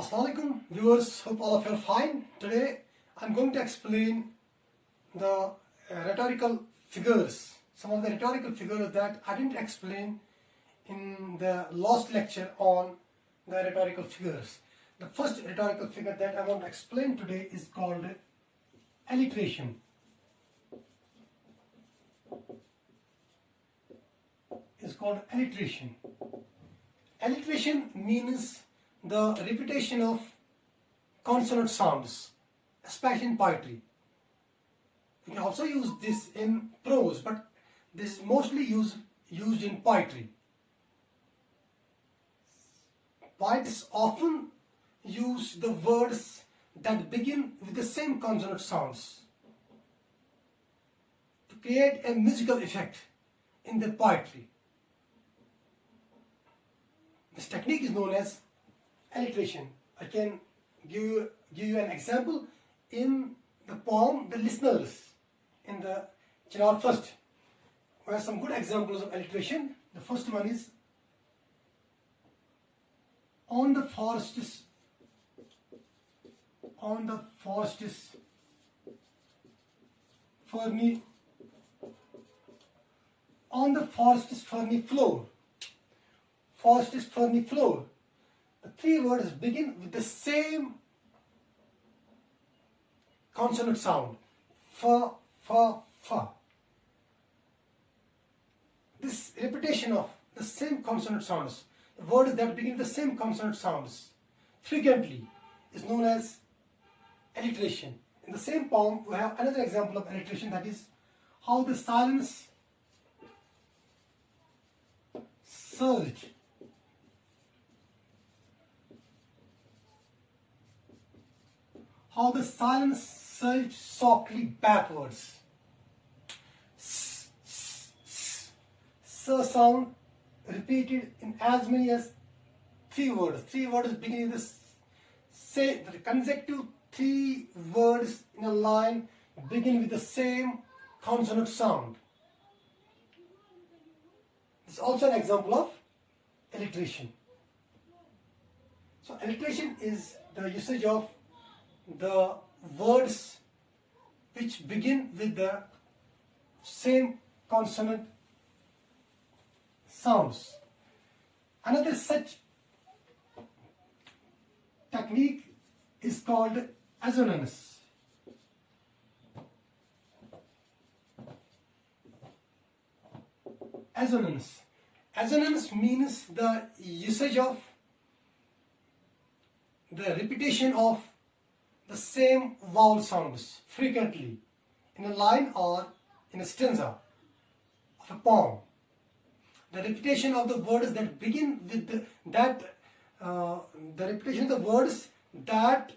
Assalamualaikum viewers, hope all of you are fine. Today I'm going to explain the rhetorical figures, some of the rhetorical figures that I didn't explain in the last lecture on the rhetorical figures. The first rhetorical figure that I want to explain today is called alliteration. Alliteration means the repetition of consonant sounds, especially in poetry. You can also use this in prose, but this is mostly used in poetry. Poets often use the words that begin with the same consonant sounds to create a musical effect in their poetry. This technique is known as alliteration. I can give you an example in the poem The Listeners in the Chinar First. We have some good examples of alliteration. The first one is on the forest is ferny floor. Forest is ferny floor. The three words begin with the same consonant sound. Fa, fa, fa. This repetition of the same consonant sounds, the words that begin with the same consonant sounds, frequently is known as alliteration. In the same poem, we have another example of alliteration, that is how the silence surged. How the silence surged softly backwards. S, s, s. S sound repeated in as many as three words. Three words beginning with the consecutive three words in a line begin with the same consonant sound. This is also an example of alliteration. So alliteration is the usage of the words which begin with the same consonant sounds. Another such technique is called assonance. Assonance means the usage of the repetition of the same vowel sounds frequently in a line or in a stanza of a poem. The repetition of the words that begin with the repetition of the words that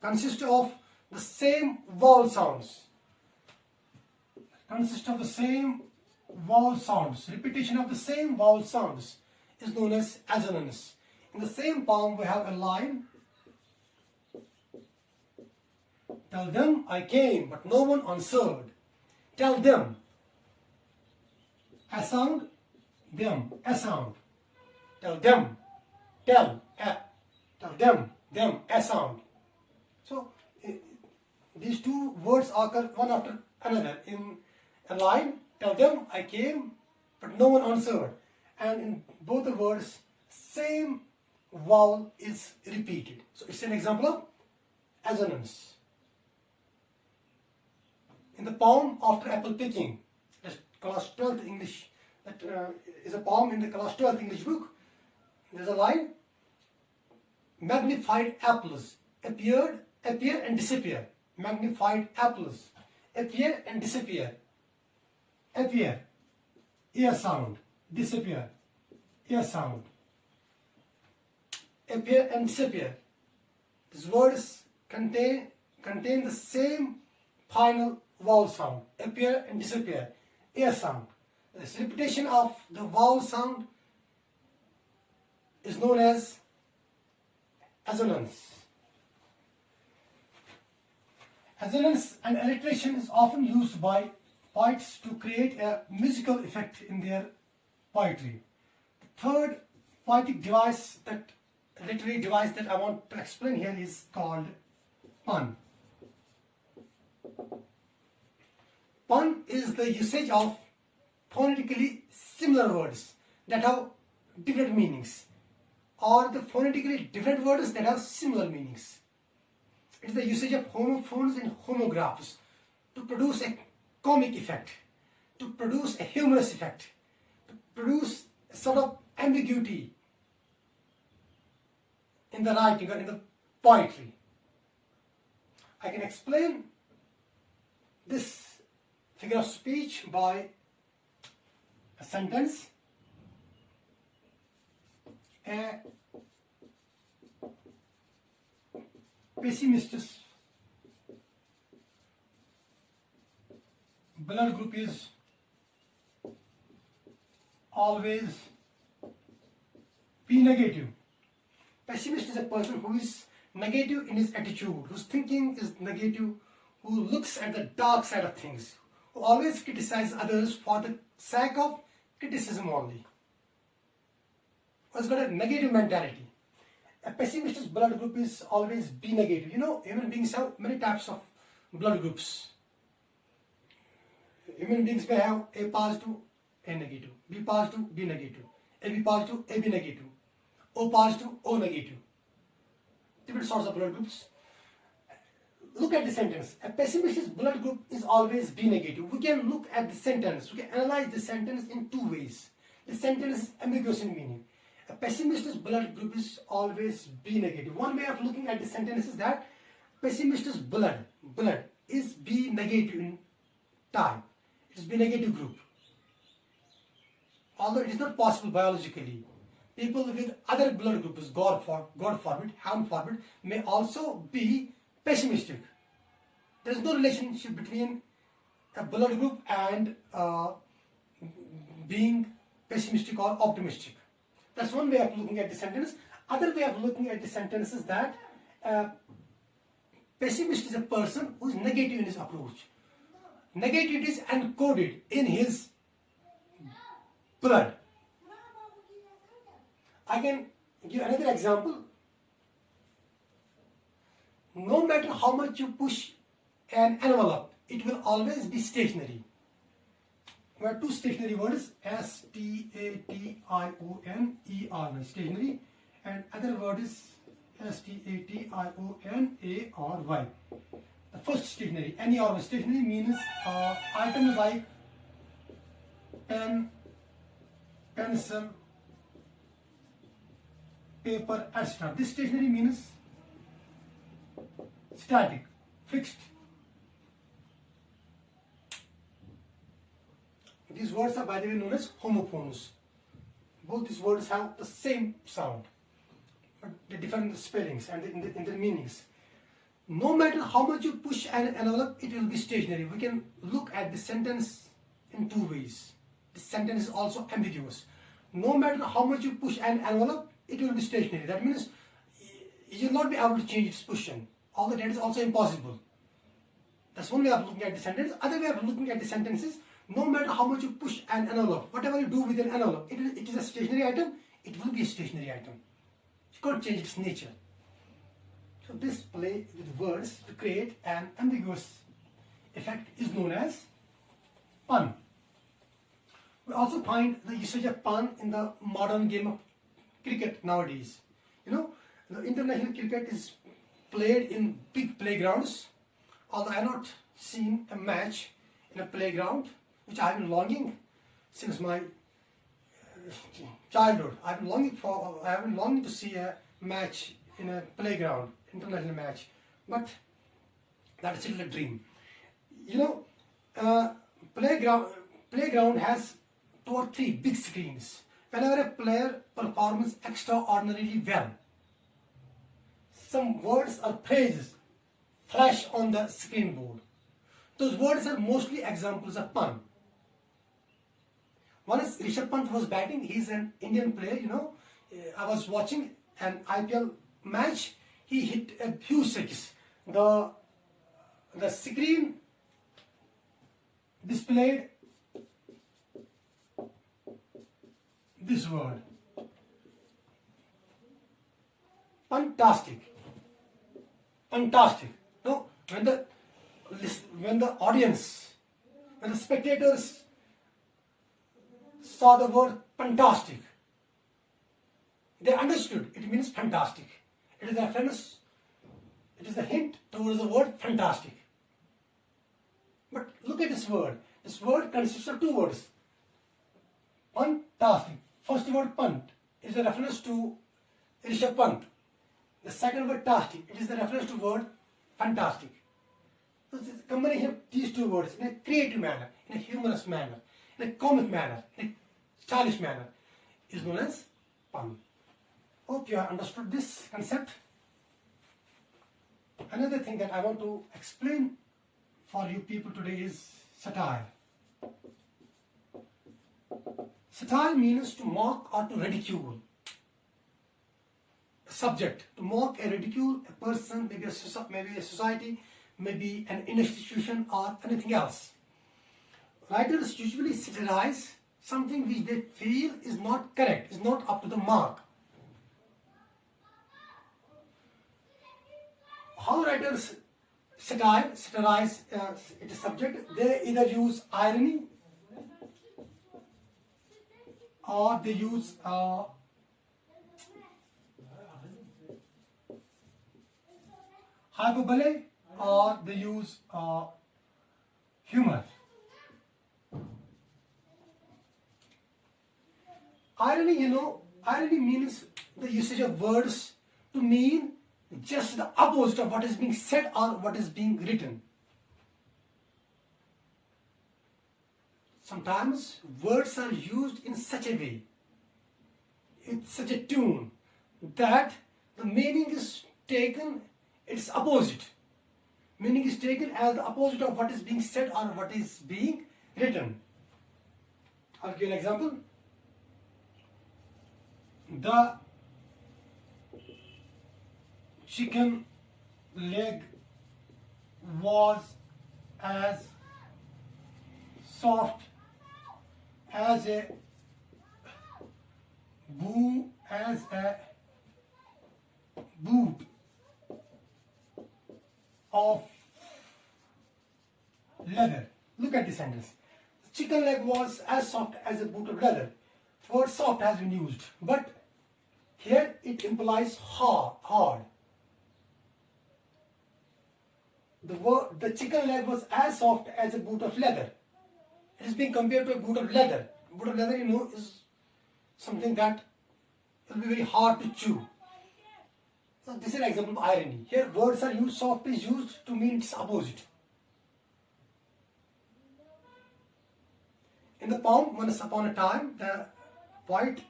consist of the same vowel sounds. Repetition of the same vowel sounds is known as assonance. In the same poem, we have a line, tell them I came, but no one answered. Tell them, a sound, them, a sound. Tell them, tell them, a sound. So, these two words occur one after another in a line, tell them I came, but no one answered. And in both the words, same vowel is repeated. So it's an example of assonance. In the poem After Apple Picking, that's class 12th English, that is a poem in the class 12th English book. There's a line, magnified apples appear and disappear. Magnified apples appear and disappear. Appear, ear sound. Disappear, ear sound. Appear and disappear. These words contain the same final vowel sound. Appear and disappear, ear sound. This repetition of the vowel sound is known as assonance. Assonance and alliteration is often used by poets to create a musical effect in their poetry. The third poetic device, that literary device that I want to explain here is called pun. Pun is the usage of phonetically similar words that have different meanings, or the phonetically different words that have similar meanings. It is the usage of homophones and homographs to produce a comic effect, to produce a humorous effect, to produce a sort of ambiguity in the writing or in the poetry. I can explain this figure of speech by a sentence. A pessimist's blood group is always B negative. Pessimist is a person who is negative in his attitude, whose thinking is negative, who looks at the dark side of things, who always criticizes others for the sake of criticism only, who has got a negative mentality. A pessimist's blood group is always B negative. You know, human beings have many types of blood groups. Human beings may have A positive, A negative, B positive, B negative, AB positive, AB negative, O positive, O negative. Different sorts of blood groups. Look at the sentence. A pessimist's blood group is always B negative. We can look at the sentence. We can analyze the sentence in two ways. The sentence is ambiguous in meaning. A pessimist's blood group is always B negative. One way of looking at the sentence is that pessimist's blood is B negative in type. It is B negative group. Although it is not possible biologically, people with other blood groups, God forbid, heaven forbid, may also be pessimistic. There is no relationship between a blood group and being pessimistic or optimistic. That's one way of looking at the sentence. Other way of looking at the sentence is that pessimist is a person who is negative in his approach. Negativity is encoded in his blood. I can give another example. No matter how much you push an envelope, it will always be stationary. We have two stationary words, S-T-A-T-I-O-N-E-R-Y, stationary, and other word is S-T-A-T-I-O-N-A-R-Y. The first stationary, N-E-R-Y, stationary means items like pen, pencil, paper, etc. This stationary means static, fixed. These words are, by the way, known as homophones. Both these words have the same sound, but they differ in the spellings and in their meanings. No matter how much you push an envelope, it will be stationary. We can look at the sentence in two ways. The sentence is also ambiguous. No matter how much you push an envelope, it will be stationary. That means you will not be able to change its position. Although that is also impossible. That's one way of looking at the sentence. Other way of looking at the sentence is, no matter how much you push an envelope, whatever you do with an envelope, it is a stationary item, it will be a stationary item. You can't change its nature. So this play with words to create an ambiguous effect is known as pun. We also find the usage of pun in the modern game of cricket nowadays. You know, the international cricket is played in big playgrounds. Although I have not seen a match in a playground, which I have been longing since my childhood. I have been longing to see a match in a playground, international match, but that is still a dream. You know, playground has 2 or 3 big screens. Whenever a player performs extraordinarily well, some words or phrases flash on the screen board. Those words are mostly examples of pun. One is Rishabh Pant was batting. He's an Indian player, you know. I was watching an IPL match. He hit a huge six. The screen displayed this word. fantastic. Fantastic. No, when the audience, when the spectators saw the word fantastic, they understood it means fantastic. It is a reference, it is a hint towards the word fantastic. But look at this word. This word consists of two words. Fantastic. First word pant is a reference to Rishabh Pant. The second word tastic, it is the reference to word fantastic. So this combination of these two words in a creative manner, in a humorous manner, in a comic manner, in a stylish manner is known as pun. Hope you have understood this concept. Another thing that I want to explain for you people today is satire. Satire means to mock or to ridicule a subject, to mock and ridicule a person, maybe a society, maybe an institution or anything else. Writers usually satirize something which they feel is not correct, is not up to the mark. How writers satirize a subject? They either use irony or they use hyperbole or they use humor. Irony, irony means the usage of words to mean just the opposite of what is being said or what is being written. Sometimes words are used in such a way, in such a tune, that the meaning is taken its opposite. Meaning is taken as the opposite of what is being said or what is being written. I'll give you an example. The chicken leg was as soft as a boot of leather. Look at this sentence. Chicken leg was as soft as a boot of leather. The word soft has been used, but here it implies hard. The chicken leg was as soft as a boot of leather. It is being compared to a boot of leather. A boot of leather, is something that will be very hard to chew. So this is an example of irony. Here words are used, soft is used to mean its opposite. In the poem Once Upon a Time, the poet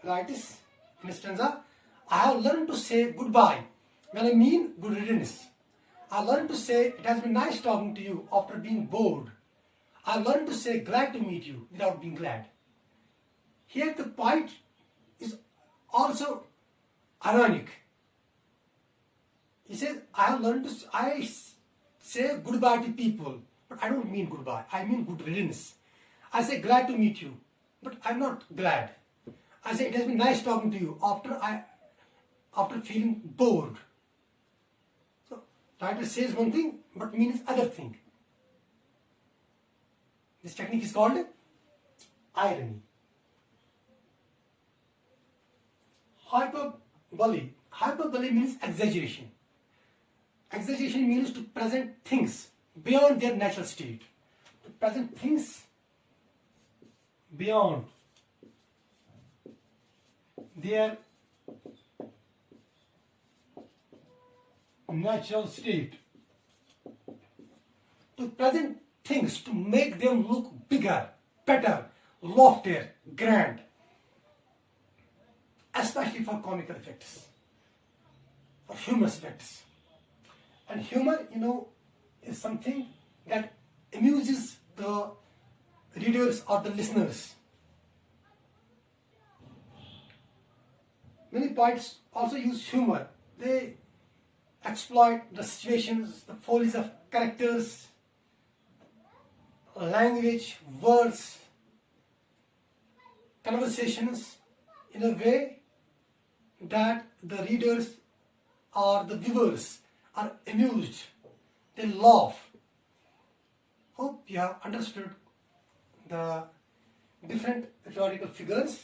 writes in a stanza, I have learned to say goodbye when I mean good riddance. I learned to say it has been nice talking to you after being bored. I learned to say glad to meet you without being glad. Here the poet is also ironic. He says, I say goodbye to people, but I don't mean goodbye. I mean good riddance. I say glad to meet you, but I'm not glad. I say it has been nice talking to you after feeling bored. So writer says one thing but means other thing. This technique is called irony. Hyperbole. Hyperbole means exaggeration. Exaggeration means to present things beyond their natural state. To present things beyond their natural state. To present things, to make them look bigger, better, loftier, grand. Especially for comical effects, for humorous effects. And humor, is something that amuses the readers or the listeners. Many poets also use humor. They exploit the situations, the follies of characters, language, words, conversations in a way that the readers or the viewers are amused. They laugh. Hope you have understood the different rhetorical figures.